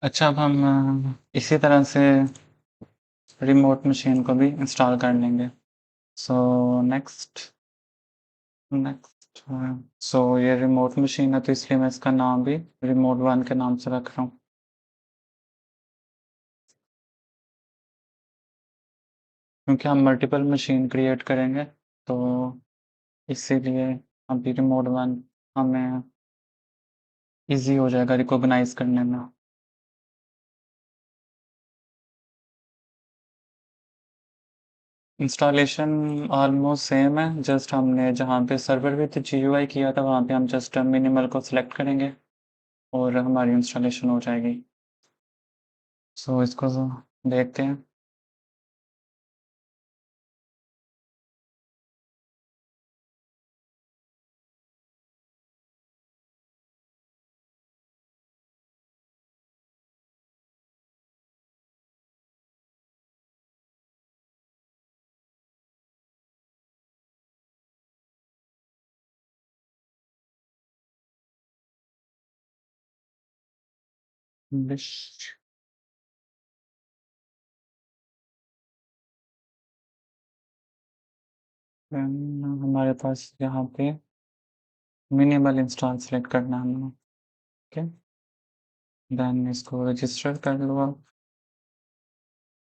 अच्छा, अब हम इसी तरह से रिमोट मशीन को भी इंस्टॉल कर लेंगे। सो नेक्स्ट नेक्स्ट सो ये रिमोट मशीन है, तो इसलिए मैं इसका नाम भी रिमोट वन के नाम से रख रहा हूँ, क्योंकि हम मल्टीपल मशीन क्रिएट करेंगे, तो इसीलिए अभी रिमोट वन हमें इजी हो जाएगा रिकॉग्नाइज करने में। इंस्टॉलेशन ऑलमोस्ट सेम है, जस्ट हमने जहाँ पे सर्वर विद जीयूआई किया था वहाँ पे हम जस्ट मिनिमल को सिलेक्ट करेंगे और हमारी इंस्टॉलेशन हो जाएगी। सो इसको देखते हैं। इंग्लिश हमारे पास यहाँ पे मिनिमल इंस्टॉल सेलेक्ट करना है हमें। ओके, देन इसको रजिस्टर कर लो आप,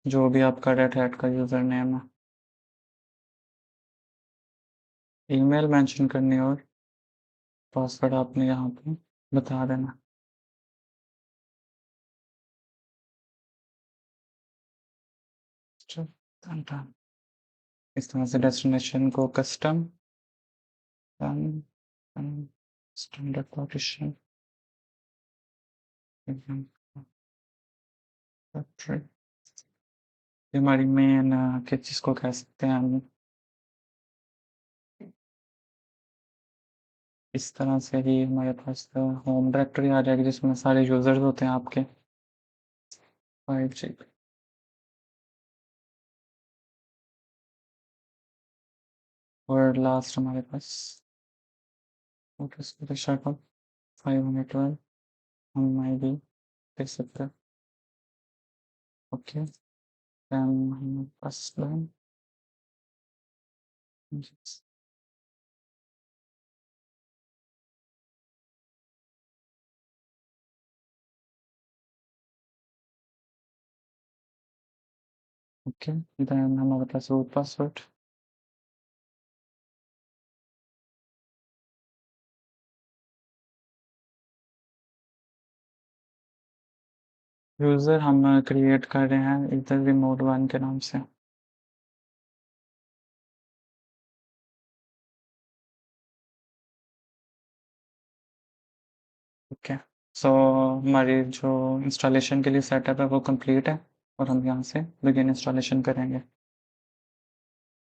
जो भी आपका रेड हैट का यूज़र नेम है। ईमेल मेंशन करनी और पासवर्ड आपने यहाँ पे बता देना। चल, done, done। इस तरह से डेस्टिनेशन को कस्टम स्टैंडर्ड पार्टीशन हमारी मेन किस चीज़ को कह सकते हैं हम, इस तरह से ही हमारे पास होम डायरेक्टरी आ जाएगी जिसमें सारे यूज़र्स होते हैं आपके 5 GB। और लास्ट हमारे पास शर्ट 512 हम आई भी देख सकते हैं। ओके, देन हमारे पास ओके, देन हमारे पास रूट पासवर्ड। यूज़र हम क्रिएट कर रहे हैं इधर रिमोट वन के नाम से। ओके, सो हमारी जो इंस्टॉलेशन के लिए सेटअप है वो कंप्लीट है और हम यहाँ से बिगिन इंस्टॉलेशन करेंगे।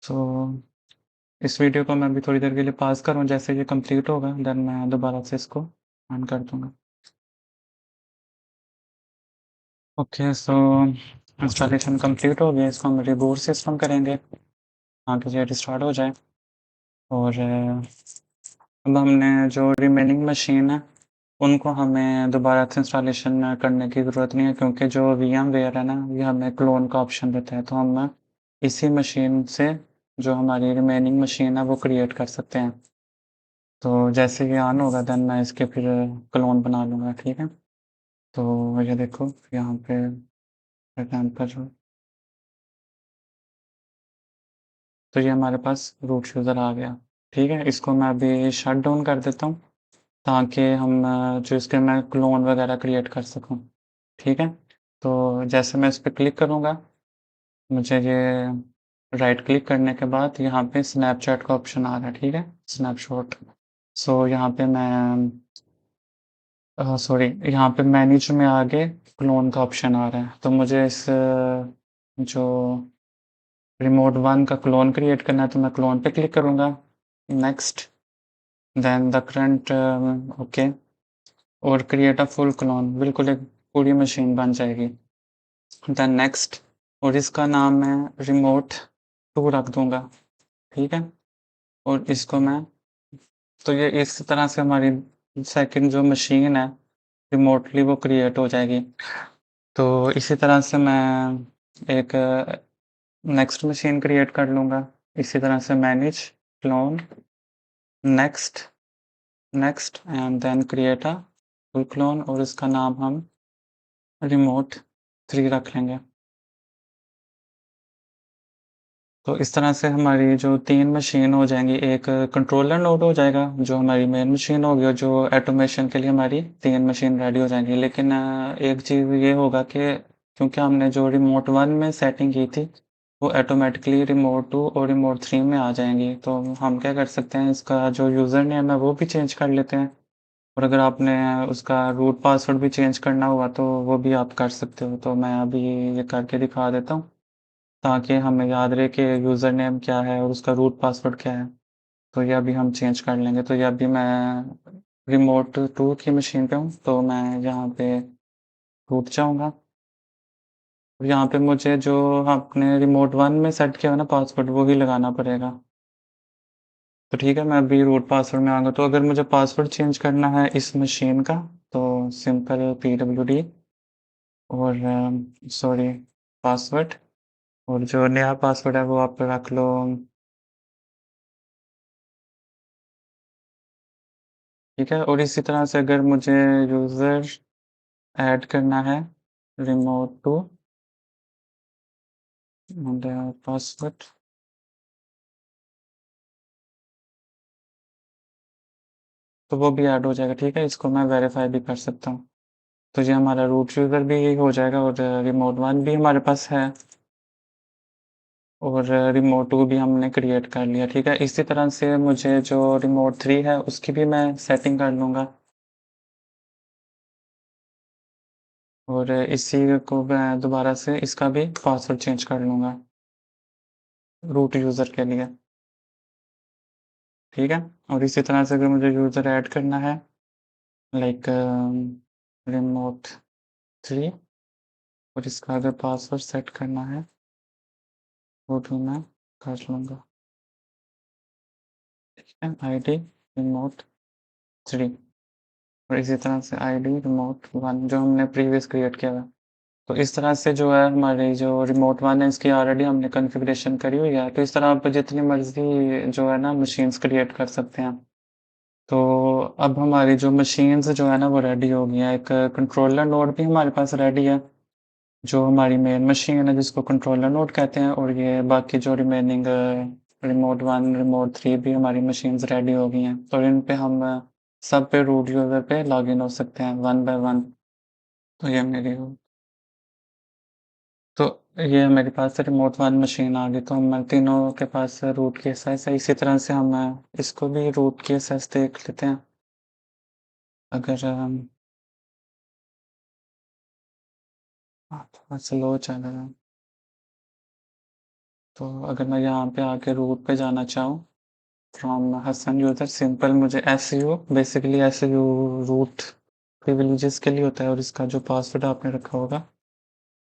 सो इस वीडियो को मैं अभी थोड़ी देर के लिए पास करूँ, जैसे ये कंप्लीट होगा देन मैं दोबारा से इसको ऑन कर दूँगा। ओके, सो इंस्टॉलेशन कंप्लीट हो गया, इसको हम रिबूट सिस्टम करेंगे ताकि ये रिस्टार्ट हो जाए। और अब हमने जो रिमेनिंग मशीन है उनको हमें दोबारा से इंस्टॉलेशन करने की ज़रूरत नहीं है, क्योंकि जो वीएम वेयर है ना ये हमें क्लोन का ऑप्शन देता है, तो हम इसी मशीन से जो हमारी रिमेनिंग मशीन है वो क्रिएट कर सकते हैं। तो जैसे ये ऑन होगा देन मैं इसके फिर क्लोन बना लूँगा, ठीक है। तो ये देखो यहाँ पे एग्जाम्पल जो, तो ये हमारे पास रूट यूज़र आ गया, ठीक है। इसको मैं अभी शट डाउन कर देता हूँ ताकि हम जो इसके मैं क्लोन वगैरह क्रिएट कर सकूँ, ठीक है। तो जैसे मैं इस पे क्लिक करूँगा, मुझे ये राइट क्लिक करने के बाद यहाँ पे स्नैपचैट का ऑप्शन आ रहा है, ठीक है, स्नैपशॉट। सो यहाँ पे मैं सॉरी, यहाँ पे मैनेज में आगे क्लोन का ऑप्शन आ रहा है, तो मुझे इस जो रिमोट वन का क्लोन क्रिएट करना है, तो मैं क्लोन पे क्लिक करूँगा, next, then the current, okay, और क्रिएट अ फुल क्लोन, बिल्कुल एक पूरी मशीन बन जाएगी। देन नेक्स्ट, और इसका नाम मैं रिमोट 2 रख दूँगा, ठीक है। और इसको मैं, तो ये इस तरह से हमारी सेकंड जो मशीन है रिमोटली वो क्रिएट हो जाएगी। तो इसी तरह से मैं एक नेक्स्ट मशीन क्रिएट कर लूँगा। इसी तरह से manage, clone, next, next and then create a full clone और इसका नाम हम रिमोट 3 रख लेंगे। तो इस तरह से हमारी जो 3 मशीन हो जाएँगी, एक कंट्रोलर नोड हो जाएगा, जो हमारी मेन मशीन होगी और जो ऑटोमेशन के लिए हमारी 3 मशीन रेडी हो जाएँगी। लेकिन एक चीज़ ये होगा कि क्योंकि हमने जो रिमोट 1 में सेटिंग की थी, वो ऑटोमैटिकली रिमोट 2 और रिमोट 3 में आ जाएँगी। तो हम क्या कर सकते हैं, इसका जो यूज़र नेम है, वो भी चेंज कर लेते हैं और अगर आपने उसका रूट पासवर्ड भी चेंज करना हुआ, तो वो भी आप कर सकते हो। तो मैं अभी ये करके दिखा देता हूँ। ताकि हमें याद रहे कि यूज़र नेम क्या है और उसका रूट पासवर्ड क्या है। तो ये अभी हम चेंज कर लेंगे। तो ये अभी मैं रिमोट 2 की मशीन पे हूँ, तो मैं यहाँ पे रूट जाऊँगा और यहाँ पे मुझे जो आपने रिमोट 1 में सेट किया है ना पासवर्ड, वो ही लगाना पड़ेगा। तो ठीक है, मैं अभी रूट पासवर्ड में आऊँगा। तो अगर मुझे पासवर्ड चेंज करना है इस मशीन का, तो सिंपल pwd और सॉरी पासवर्ड और जो नया पासवर्ड है वो आप रख लो। ठीक है, और इसी तरह से अगर मुझे यूज़र ऐड करना है रिमोट टू एंड पासवर्ड, तो वो भी ऐड हो जाएगा। ठीक है, इसको मैं वेरीफाई भी कर सकता हूँ। तो ये हमारा रूट यूज़र भी हो जाएगा और रिमोट 1 भी हमारे पास है और रिमोट 2 भी हमने क्रिएट कर लिया। ठीक है, इसी तरह से मुझे जो रिमोट 3 है उसकी भी मैं सेटिंग कर लूँगा और इसी को मैं दोबारा से इसका भी पासवर्ड चेंज कर लूँगा रूट यूज़र के लिए। ठीक है, और इसी तरह से अगर मुझे यूज़र ऐड करना है लाइक रिमोट 3 और इसका अगर पासवर्ड सेट करना है, वो भी मैं कर लूँगा। ठीक है, आईडी रिमोट 3 और इसी तरह से आईडी रिमोट 1 जो हमने प्रीवियस क्रिएट किया था। तो इस तरह से जो है हमारी जो रिमोट 1 है इसकी ऑलरेडी हमने कॉन्फ़िगरेशन करी हुई है। तो इस तरह आप जितनी मर्ज़ी जो है ना मशीन्स क्रिएट कर सकते हैं। तो अब हमारी जो मशीन्स जो है ना वो रेडी हो गई हैं। एक कंट्रोलर नोड भी हमारे पास रेडी है। जो हमारी मेन मशीन है जिसको कंट्रोलर नोड कहते हैं और ये बाकी जो रिमेनिंग रिमोट 1, रिमोट 3 भी हमारी मशीन्स रेडी हो गई हैं। तो इन पे हम सब पे रूट यूज़र पे लॉगिन हो सकते हैं 1 बाय 1। तो ये मेरी तो ये मेरे पास रिमोट 1 मशीन आ गई। तो हम तीनों के पास रूट की एक्सेस है। इसी तरह से हम इसको भी रूट की एक्सेस देख लेते हैं। अगर थोड़ा स्लो चल रहा है। तो अगर मैं यहाँ पे आके रूट पे जाना चाहूँ फ्रॉम हसन यूज़र सिंपल मुझे SU basically SU root privileges के लिए होता है और इसका जो पासवर्ड आपने रखा होगा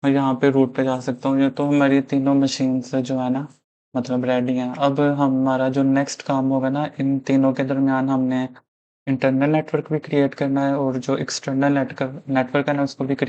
मैं यहाँ पे रूट पे जा सकता हूँ। ये तो हमारी तीनों मशीन्स जो है ना मतलब रेडी हैं। अब हमारा जो नेक्स्ट काम होगा ना इन तीनों के दरमियान हमने इंटरनल नेटवर्क भी क्रिएट करना है और जो एक्सटर्नल नेटवर्क है ना उसको भी क्रिएट